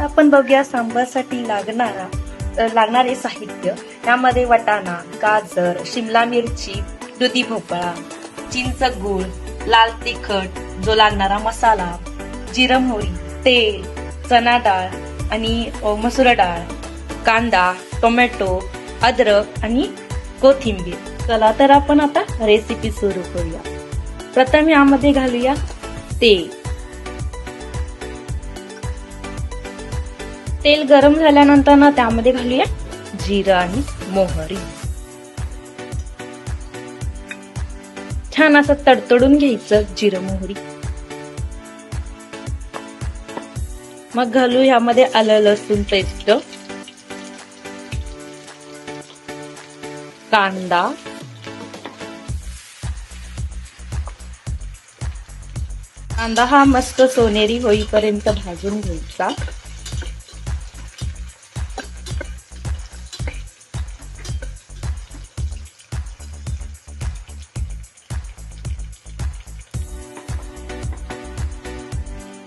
आपण बघूया सांबारसाठी लागणारे साहित्य. यामध्ये वाटाणा, गाजर, शिमला मिरची, दुधी भोपळा, चिंच, गूळ, लाल तिखट, जो लागणारा मसाला, जिरं, मोहरी, तेल, चना डाळ आणि मसूर डाळ, कांदा, टोमॅटो, अद्रक आणि कोथिंबीर. चला तर आपण आता रेसिपी सुरू करूया. प्रथम यामध्ये घालूया तेल. तेल गरम झाल्यानंतर ना त्यामध्ये घालूया जिरं आणि मोहरी. छान असं तडतडून घ्यायचं जिरं मोहरी. मग घालू यामध्ये आलं लसूण पेस्ट, कांदा, कांदा हा मस्त सोनेरी होईपर्यंत भाजून घ्यायचा.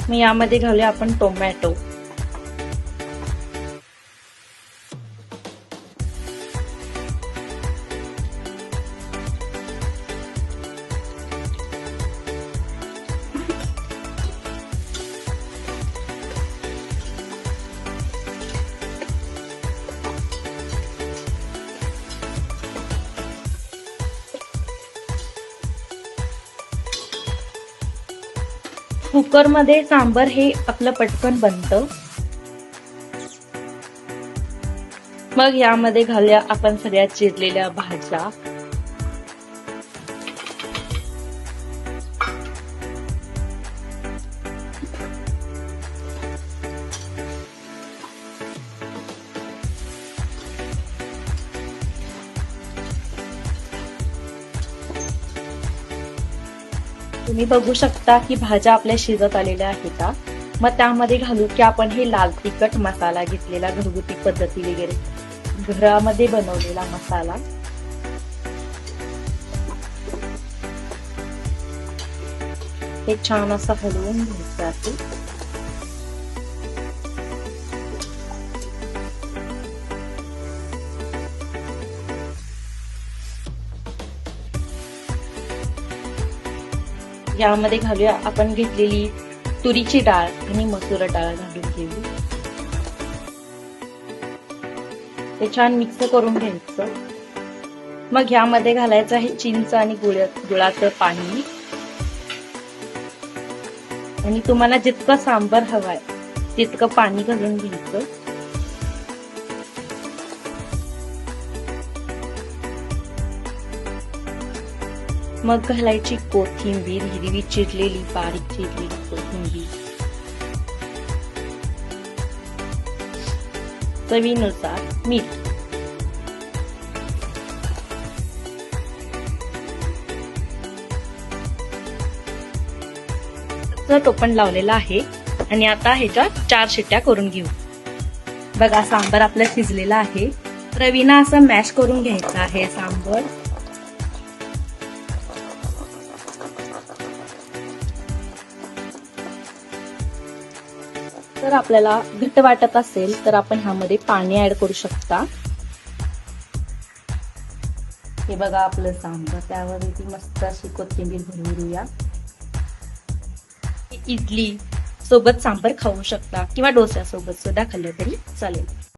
मग यामध्ये घालूया आपण टोमॅटो, कुकर मध्ये सांबर हे आपलं पटकन बनतं. मग यामध्ये घालूया आपण सगळ्या चिरलेल्या भाज्या, तुम्ही बघू शकता की भाज्या आपल्या शिजत आलेल्या आहेत. मग त्यामध्ये घालू की आपण हे लाल तिखट मसाला घेतलेला, घरगुती पद्धती वगैरे घरामध्ये बनवलेला मसाला. हे छान असं हलवून घ्यायचं आहे. यामध्ये घालूया आपण घेतलेली तुरीची डाळ आणि मसूर डाळ घालून घेऊ. ते छान मिक्स करून घ्यायचं. मग यामध्ये घालायचं आहे चिंच आणि गुळाचं पाणी. आणि तुम्हाला जितकं सांबर हवाय तितकं पाणी घालून घ्यायचं. मग घालायची कोथिंबीर, हिरवी चिरलेली, बारीक चिरलेली कोथिंबीर. चवीनुसार मीठ. टोपण लावलेला आहे आणि आता ह्याच्या 4 शिट्ट्या करून घेऊ. बघा सांबर आपलं शिजलेलं आहे. रवीना असं मॅश करून घ्यायचं आहे सांबर. जर आपल्याला घट्ट वाटत असेल तर आपण ह्यामध्ये पाणी ऍड करू शकता. हे बघा आपलं सांबर. त्यावरती मस्त अशी कोथिंबीर भरूया. इडली सोबत सांबर खाऊ शकता किंवा डोस्यासोबत सुद्धा खाल्लं तरी चालेल.